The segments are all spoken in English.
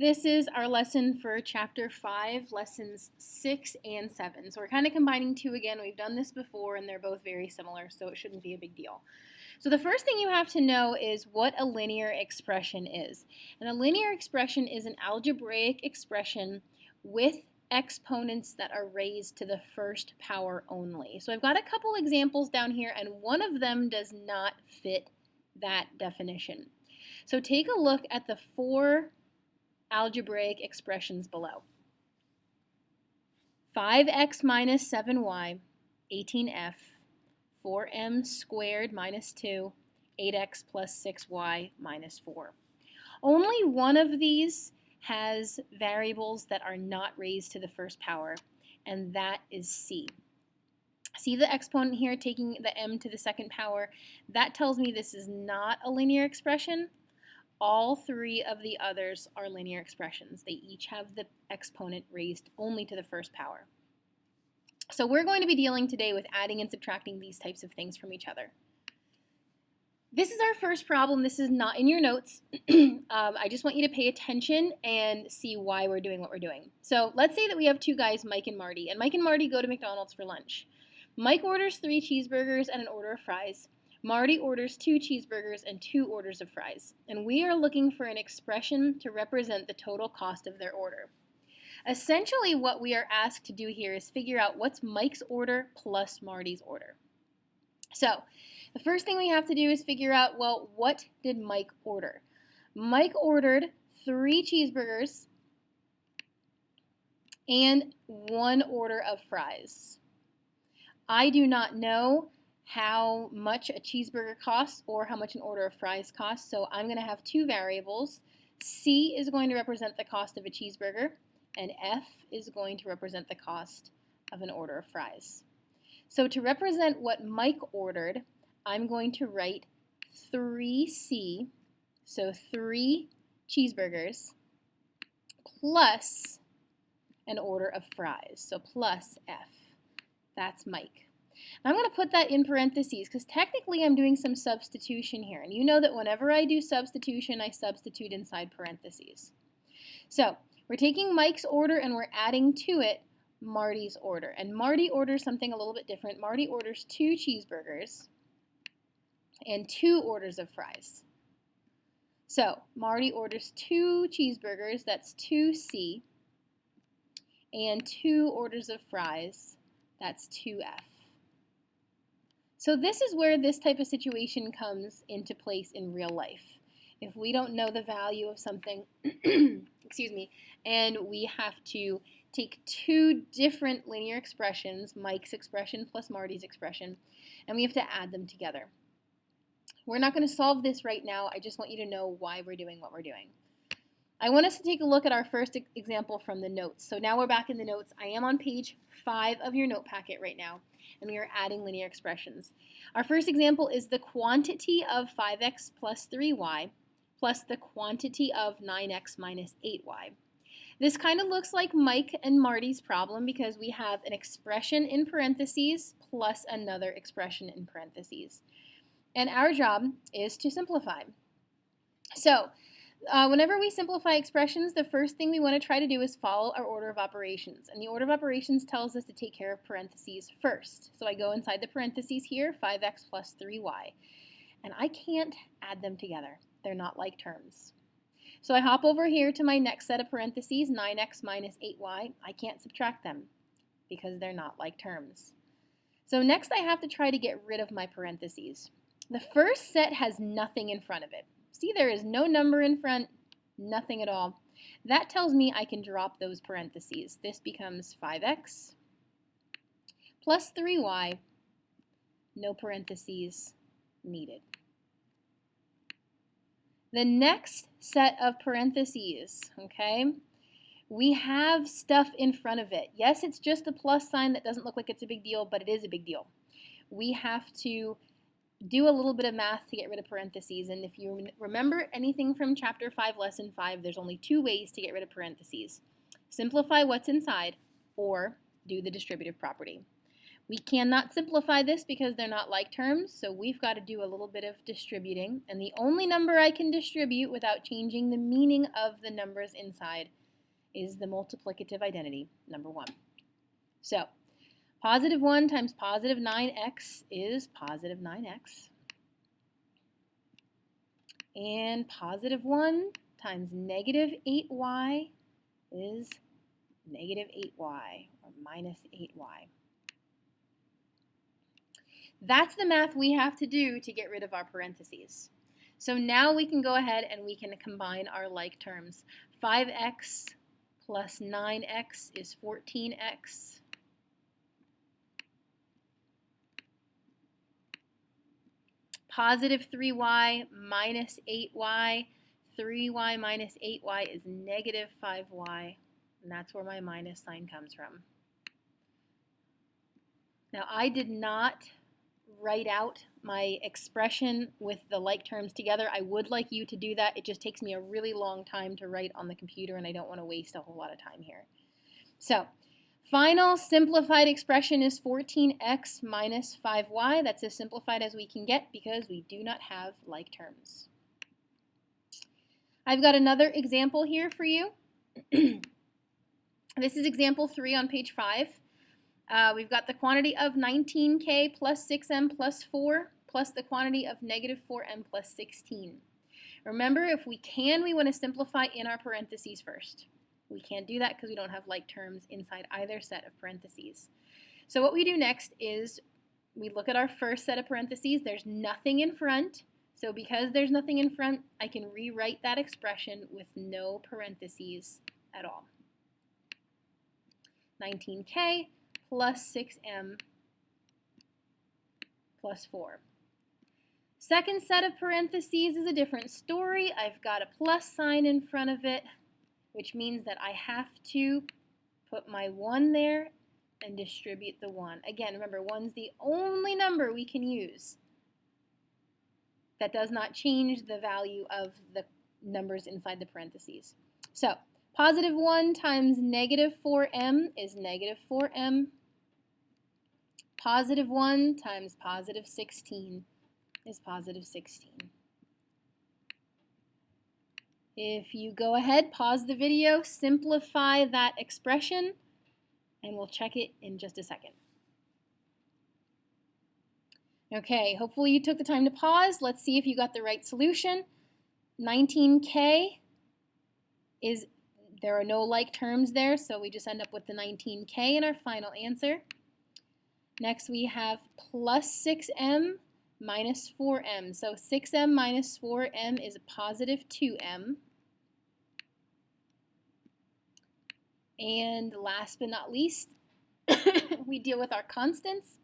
This is our lesson for Chapter 5, Lessons 6 and 7. So we're kind of combining two again. We've done this before, and they're both very similar, so it shouldn't be a big deal. So the first thing you have to know is what a linear expression is. And a linear expression is an algebraic expression with exponents that are raised to the first power only. So I've got a couple examples down here, and one of them does not fit that definition. So take a look at the four algebraic expressions below. 5x minus 7y, 18f, 4m squared minus 2, 8x plus 6y minus 4. Only one of these has variables that are not raised to the first power, and that is c. See the exponent here taking the m to the second power? That tells me this is not a linear expression. All three of the others are linear expressions. They each have the exponent raised only to the first power. So we're going to be dealing today with adding and subtracting these types of things from each other. This is our first problem. This is not in your notes. I just want you to pay attention and see why we're doing what we're doing. So let's say that we have two guys, Mike and Marty, and Mike and Marty go to McDonald's for lunch. Mike orders 3 cheeseburgers and an order of fries. Marty orders 2 cheeseburgers and 2 orders of fries, and we are looking for an expression to represent the total cost of their order. Essentially, what we are asked to do here is figure out what's Mike's order plus Marty's order. So, the first thing we have to do is figure out, well, what did Mike order? Mike ordered 3 cheeseburgers and 1 order of fries. I do not know how much a cheeseburger costs or how much an order of fries costs, so I'm going to have two variables. C is going to represent the cost of a cheeseburger, and F is going to represent the cost of an order of fries. So to represent what Mike ordered, I'm going to write 3C, so 3 cheeseburgers, plus an order of fries, so plus F. That's Mike. Now I'm going to put that in parentheses because technically I'm doing some substitution here. And you know that whenever I do substitution, I substitute inside parentheses. So we're taking Mike's order and we're adding to it Marty's order. And Marty orders something a little bit different. Marty orders 2 cheeseburgers and 2 orders of fries. So Marty orders 2 cheeseburgers, that's 2C, and 2 orders of fries, that's 2F. So this is where this type of situation comes into place in real life. If we don't know the value of something, excuse me, and we have to take 2 different linear expressions, Mike's expression plus Marty's expression, and we have to add them together. We're not going to solve this right now. I just want you to know why we're doing what we're doing. I want us to take a look at our first example from the notes. So now we're back in the notes. I am on page 5 of your note packet right now, and we are adding linear expressions. Our first example is the quantity of 5x plus 3y plus the quantity of 9x minus 8y. This kind of looks like Mike and Marty's problem because we have an expression in parentheses plus another expression in parentheses. And our job is to simplify. So, whenever we simplify expressions, the first thing we want to try to do is follow our order of operations. And the order of operations tells us to take care of parentheses first. So I go inside the parentheses here, 5x plus 3y. And I can't add them together. They're not like terms. So I hop over here to my next set of parentheses, 9x minus 8y. I can't subtract them because they're not like terms. So next I have to try to get rid of my parentheses. The first set has nothing in front of it. See, there is no number in front, nothing at all. That tells me I can drop those parentheses. This becomes 5x plus 3y, no parentheses needed. The next set of parentheses, okay, we have stuff in front of it. Yes, it's just a plus sign that doesn't look like it's a big deal, but it is a big deal. We have to do a little bit of math to get rid of parentheses, and if you remember anything from Chapter 5, Lesson 5, there's only 2 ways to get rid of parentheses. Simplify what's inside, or do the distributive property. We cannot simplify this because they're not like terms, so we've got to do a little bit of distributing. And the only number I can distribute without changing the meaning of the numbers inside is the multiplicative identity, number 1. So, positive 1 times positive 9x is positive 9x. And positive 1 times negative 8y is negative 8y, or minus 8y. That's the math we have to do to get rid of our parentheses. So now we can go ahead and we can combine our like terms. 5x plus 9x is 14x. Positive 3y minus 8y. 3y minus 8y is negative 5y. And that's where my minus sign comes from. Now I did not write out my expression with the like terms together. I would like you to do that. It just takes me a really long time to write on the computer, and I don't want to waste a whole lot of time here. So, final simplified expression is 14x minus 5y. That's as simplified as we can get because we do not have like terms. I've got another example here for you. This is example 3 on page 5. We've got the quantity of 19k plus 6m plus 4 plus the quantity of negative 4m plus 16. Remember, if we can, we want to simplify in our parentheses first. We can't do that because we don't have like terms inside either set of parentheses. So what we do next is we look at our first set of parentheses. There's nothing in front. So because there's nothing in front, I can rewrite that expression with no parentheses at all. 19k plus 6m plus 4. Second set of parentheses is a different story. I've got a plus sign in front of it, which means that I have to put my 1 there and distribute the 1. Again, remember, 1's the only number we can use that does not change the value of the numbers inside the parentheses. So, positive 1 times negative 4m is negative 4m. Positive 1 times positive 16 is positive 16. If you go ahead, pause the video, simplify that expression, and we'll check it in just a second. Okay, hopefully you took the time to pause. Let's see if you got the right solution. 19k is, there are no like terms there, so we just end up with the 19k in our final answer. Next we have plus 6m minus 4m. So 6m minus 4m is a positive 2m. And last but not least, we deal with our constants.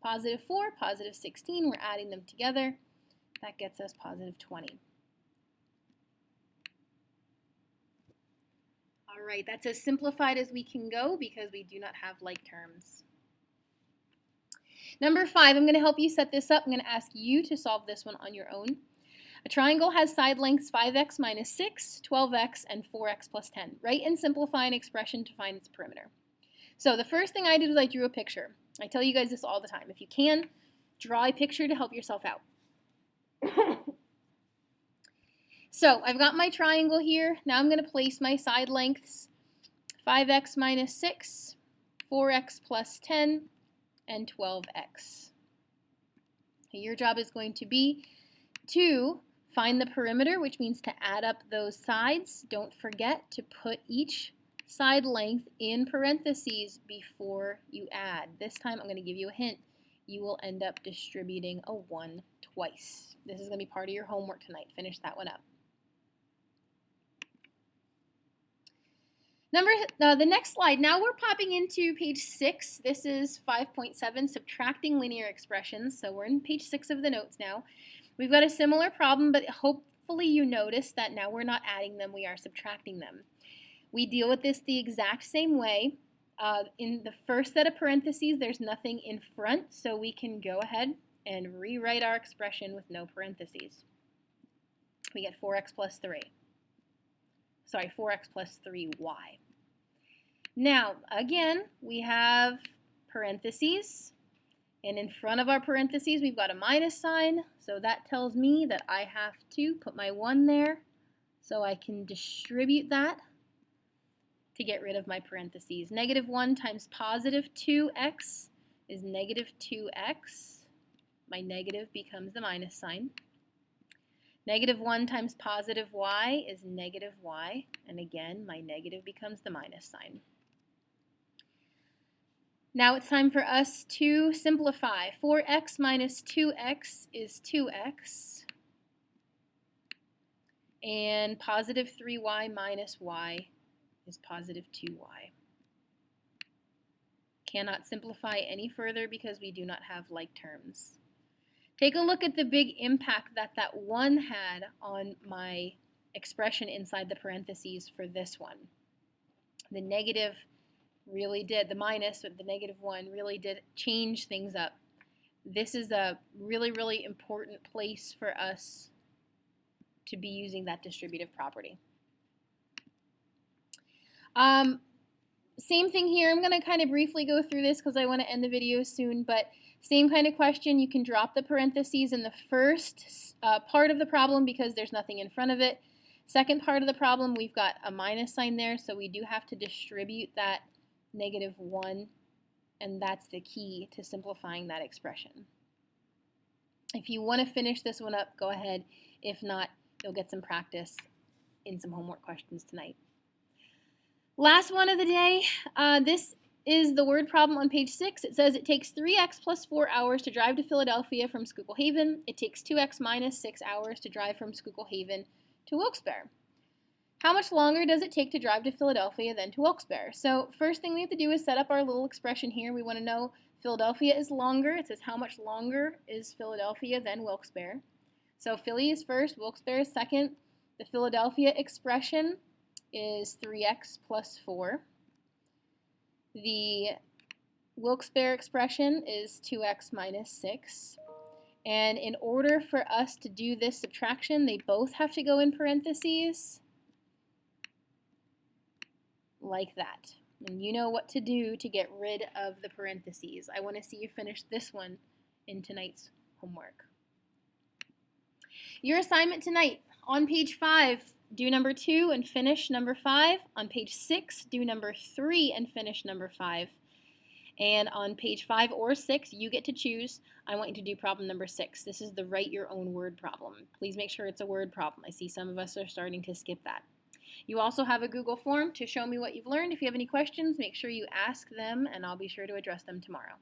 Positive 4, positive 16, we're adding them together. That gets us positive 20. All right, that's as simplified as we can go because we do not have like terms. Number 5, I'm going to help you set this up. I'm going to ask you to solve this one on your own. A triangle has side lengths 5x minus 6, 12x, and 4x plus 10. Write and simplify an expression to find its perimeter. So the first thing I did was I drew a picture. I tell you guys this all the time. If you can, draw a picture to help yourself out. So I've got my triangle here. Now I'm going to place my side lengths 5x minus 6, 4x plus 10, and 12x. Your job is going to be to find the perimeter, which means to add up those sides. Don't forget to put each side length in parentheses before you add. This time I'm going to give you a hint. You will end up distributing a 1 twice. This is going to be part of your homework tonight. Finish that one up. The next slide. Now we're popping into page 6. This is 5.7, subtracting linear expressions. So we're in page 6 of the notes now. We've got a similar problem, but hopefully you notice that now we're not adding them, we are subtracting them. We deal with this the exact same way. In the first set of parentheses, there's nothing in front, so we can go ahead and rewrite our expression with no parentheses. We get 4x plus 3. Sorry, 4x plus 3y. Now, again, we have parentheses, And in front of our parentheses, we've got a minus sign, so that tells me that I have to put my 1 there so I can distribute that to get rid of my parentheses. Negative 1 times positive 2x is negative 2x. My negative becomes the minus sign. Negative 1 times positive y is negative y, and again, my negative becomes the minus sign. Now it's time for us to simplify. 4x minus 2x is 2x, and positive 3y minus y is positive 2y. Cannot simplify any further because we do not have like terms. Take a look at the big impact that that 1 had on my expression inside the parentheses for this one. The negative really did, the minus with the negative 1 really did change things up. This is a really, really important place for us to be using that distributive property. Same thing here. I'm going to kind of briefly go through this because I want to end the video soon, but same kind of question. You can drop the parentheses in the first part of the problem because there's nothing in front of it. Second part of the problem, we've got a minus sign there, so we do have to distribute that negative 1, and that's the key to simplifying that expression. If you want to finish this one up, go ahead. If not, you'll get some practice in some homework questions tonight. Last one of the day, this is the word problem on page 6. It says it takes 3x plus 4 hours to drive to Philadelphia from Schuylkill Haven. It takes 2x minus 6 hours to drive from Schuylkill Haven to Wilkes-Barre. How much longer does it take to drive to Philadelphia than to Wilkes-Barre? So first thing we have to do is set up our little expression here. We want to know Philadelphia is longer. It says how much longer is Philadelphia than Wilkes-Barre. So Philly is first, Wilkes-Barre is second. The Philadelphia expression is 3x plus 4. The Wilkes-Barre expression is 2x minus 6. And in order for us to do this subtraction, they both have to go in parentheses like that. And you know what to do to get rid of the parentheses. I want to see you finish this one in tonight's homework. Your assignment tonight, on page 5, do number 2 and finish number 5. On page 6, do number 3 and finish number 5. And on page 5 or 6, you get to choose. I want you to do problem number 6. This is the write your own word problem. Please make sure it's a word problem. I see some of us are starting to skip that. You also have a Google form to show me what you've learned. If you have any questions, make sure you ask them, and I'll be sure to address them tomorrow.